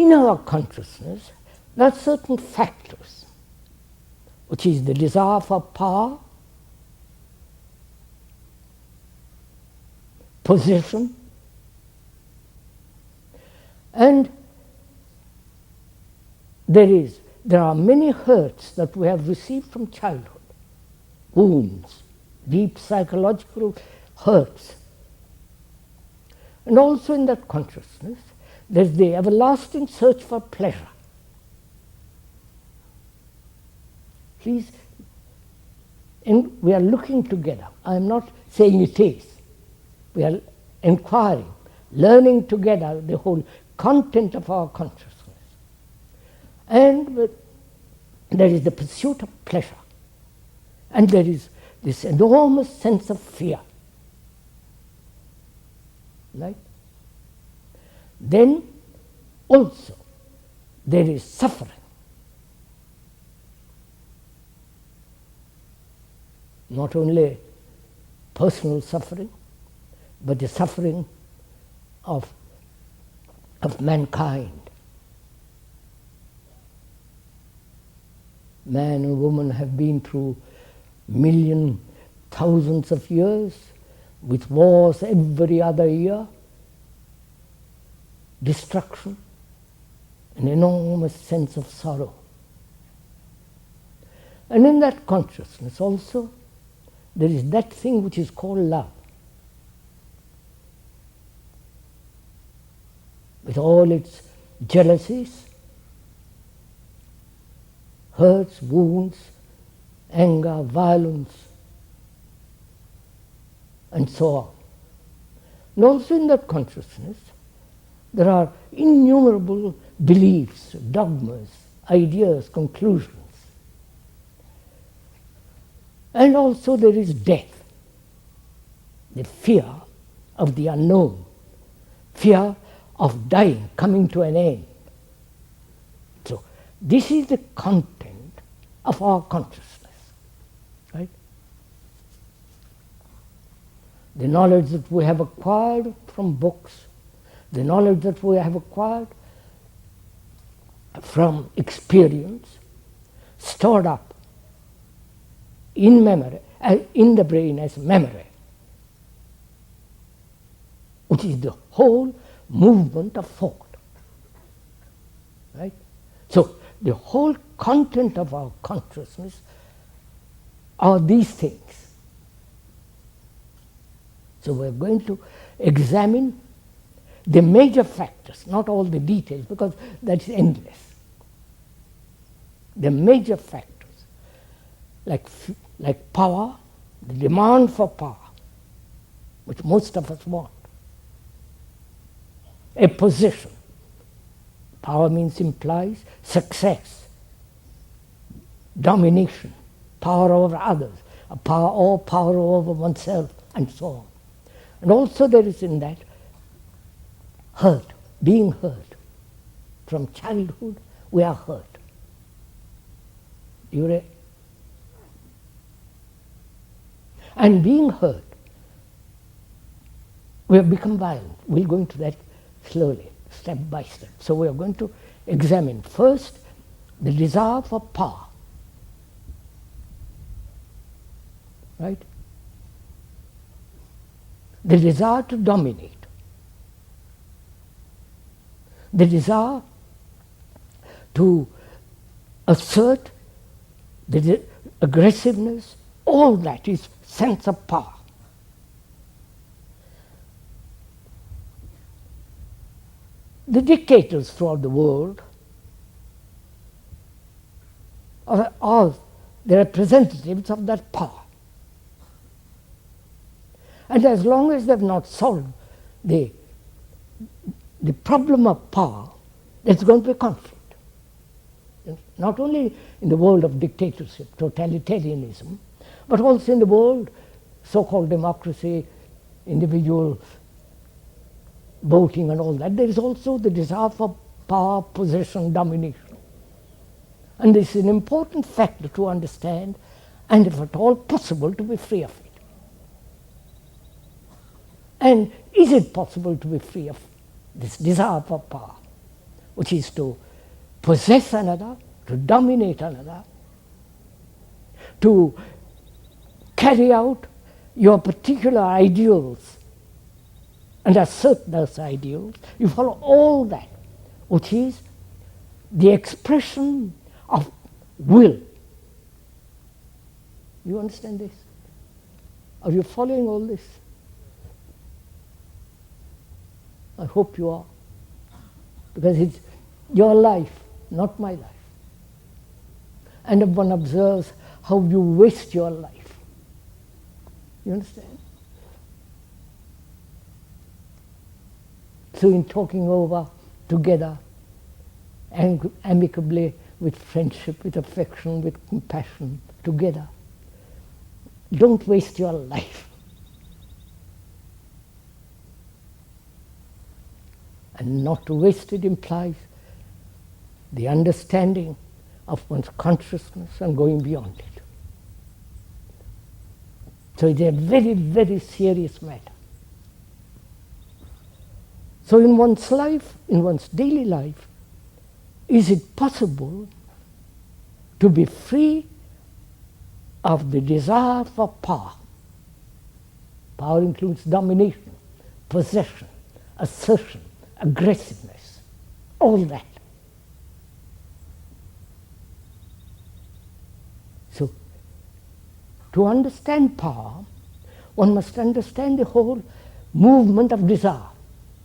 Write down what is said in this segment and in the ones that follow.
in our consciousness, there are certain factors, which is the desire for power, possession, and there are many hurts that we have received from childhood, wounds, deep psychological hurts. And also in that consciousness, there is the everlasting search for pleasure. Please, and we are looking together. I am not saying it is. We are inquiring, learning together the whole content of our consciousness. And there is the pursuit of pleasure. And there is this enormous sense of fear. Right? Then also there is suffering. Not only personal suffering, but the suffering of mankind. Man and woman have been through thousands of years, with wars every other year, destruction, an enormous sense of sorrow. And in that consciousness also, there is that thing which is called love, with all its jealousies, hurts, wounds, anger, violence, and so on. And also in that consciousness, there are innumerable beliefs, dogmas, ideas, conclusions. And also there is death, the fear of the unknown, fear of dying, coming to an end. So this is the content of our consciousness, right? The knowledge that we have acquired from books, the knowledge that we have acquired from experience, stored up in memory, in the brain as memory, which is the whole movement of thought. Right? So the whole content of our consciousness are these things. So we are going to examine the major factors, not all the details, because that is endless. The major factors, like power, the demand for power, which most of us want. A position. Power implies success, domination, power over others, power over oneself, and so on. And also there is in that hurt, being hurt. From childhood we are hurt. And being hurt, we have become violent. We'll go into that slowly, step by step. So we are going to examine first the desire for power. Right? The desire to dominate. The desire to assert, the aggressiveness, all that is sense of power. The dictators throughout the world are the representatives of that power. And as long as they have not solved the problem of power, there's going to be conflict. Not only in the world of dictatorship, totalitarianism, but also in the world, so-called democracy, individual voting and all that. There is also the desire for power, possession, domination. And this is an important factor to understand, and if at all possible, to be free of it. And is it possible to be free of this desire for power? which is to possess another, to dominate another, to carry out your particular ideals and assert those ideals. You follow all that, which is the expression of will. You understand this? Are you following all this? I hope you are, because it's your life, not my life. And if one observes how you waste your life, you understand? So in talking over together, amicably, with friendship, with affection, with compassion, together, don't waste your life. And not to waste it implies the understanding of one's consciousness and going beyond it. So it's a very, very serious matter. So in one's life, in one's daily life, is it possible to be free of the desire for power? Power includes domination, possession, assertion, aggressiveness, all that. So, to understand power, one must understand the whole movement of desire,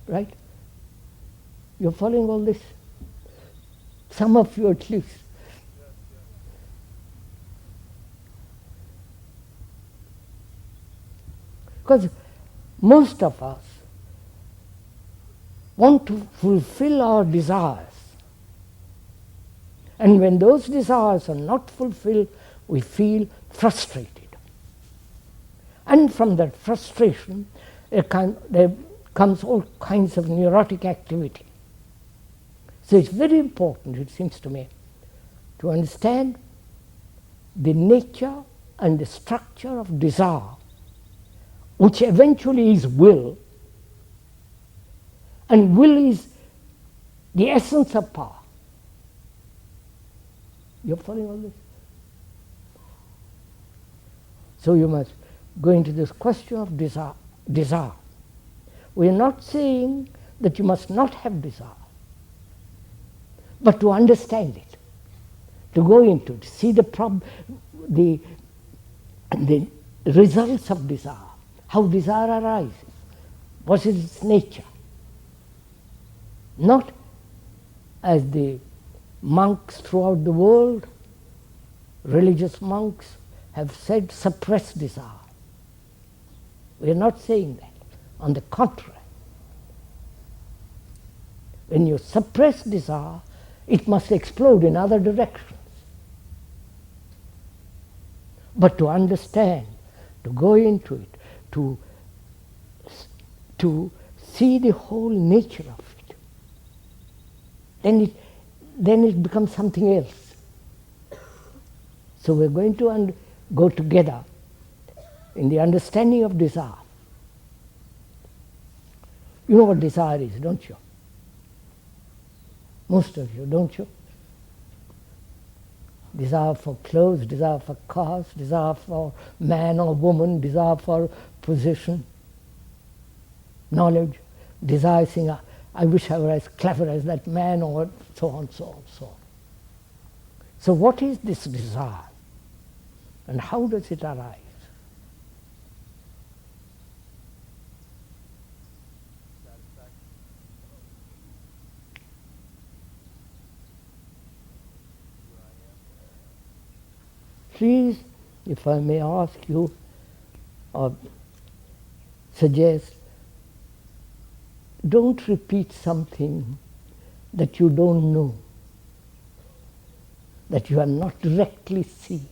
right? You're following all this? Some of you at least. Because most of us want to fulfill our desires. And when those desires are not fulfilled, we feel frustrated. And from that frustration, there comes all kinds of neurotic activity. So it's very important, it seems to me, to understand the nature and the structure of desire, which eventually is will, and will is the essence of power. You're following all this? So you must go into this question of desire. We are not saying that you must not have desire, but to understand it, to go into it, see the results of desire, how desire arises, what is its nature. Not as the monks throughout the world, religious monks have said, suppress desire. We are not saying that. On the contrary, when you suppress desire, it must explode in other directions. But to understand, to go into it, to see the whole nature of it, then it becomes something else. So we're going to go together in the understanding of desire. You know what desire is, don't you? Most of you, don't you? Desire for clothes, desire for cars, desire for man or woman, desire for position, knowledge, desire saying, I wish I were as clever as that man, or so on, so on, so on. So what is this desire? And how does it arise? Please, if I may ask you or suggest, don't repeat something that you don't know, that you have not directly seen.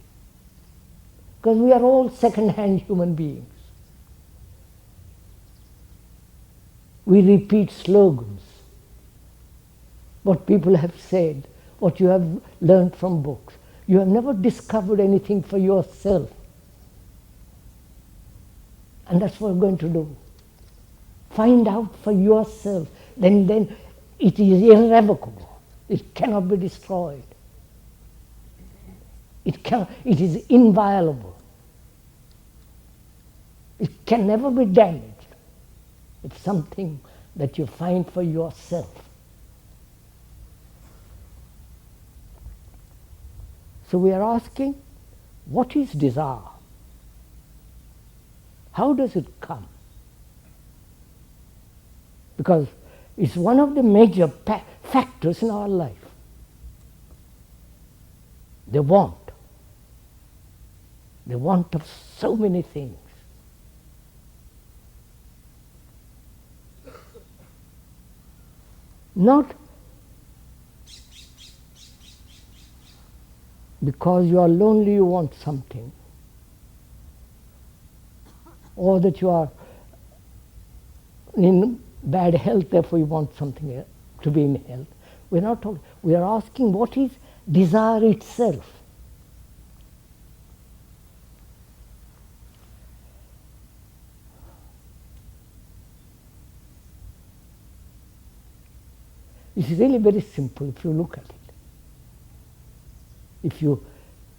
Because we are all second-hand human beings. We repeat slogans, what people have said, what you have learned from books. You have never discovered anything for yourself. And that's what we're going to do. Find out for yourself. Then it is irrevocable. It cannot be destroyed. It is inviolable. It can never be damaged. It's something that you find for yourself. So we are asking, what is desire? How does it come? Because it's one of the major factors in our life. The want of so many things. Not because you are lonely you want something, or that you are in bad health therefore you want something else, to be in health. We're not talking, we are asking what is desire itself. It's really very simple if you look at it. If you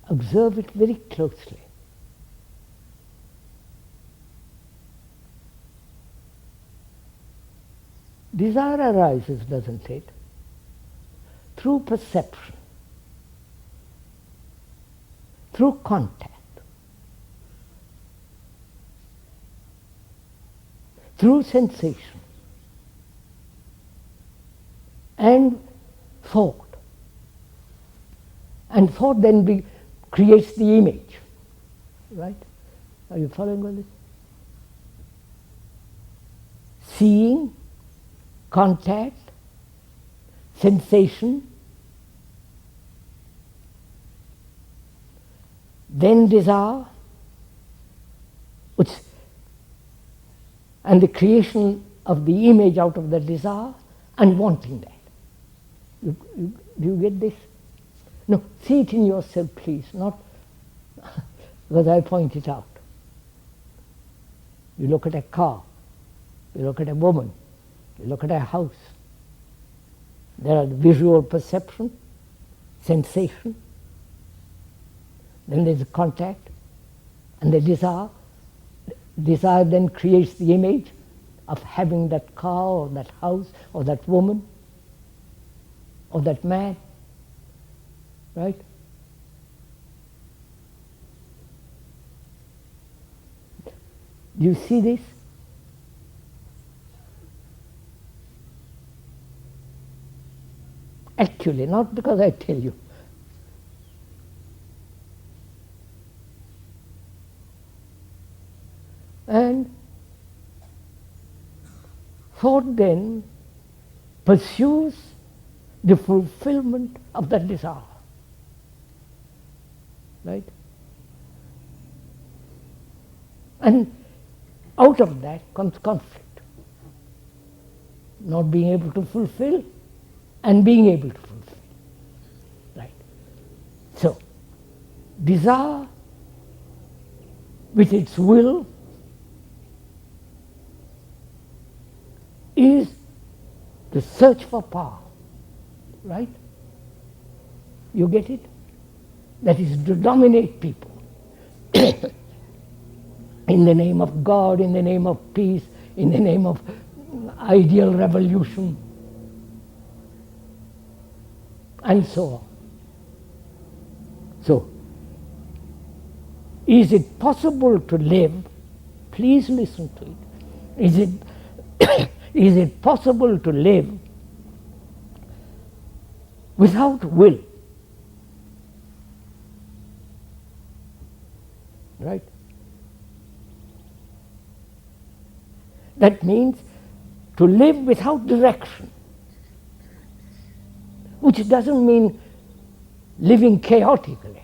observe it very closely. Desire arises, doesn't it, through perception, through contact, through sensation, and thought. And thought then creates the image. Right? Are you following all this? Seeing, contact, sensation, then desire, and the creation of the image out of the desire, and wanting that. Do you get this? No, see it in yourself, please, not because I point it out. You look at a car, you look at a woman, you look at a house. There are the visual perception, sensation, then there's the contact, and the desire. Desire then creates the image of having that car or that house or that woman or that man, right? Do you see this? Actually, not because I tell you. And thought then pursues the fulfillment of that desire. Right? And out of that comes conflict. Not being able to fulfill and being able to fulfill. Right? So, desire with its will is the search for power. Right? You get it? That is to dominate people. In the name of God, in the name of peace, in the name of ideal revolution, and so on. So, is it possible to live? Please listen to it. Is it possible to live without will? Right? That means to live without direction, which doesn't mean living chaotically.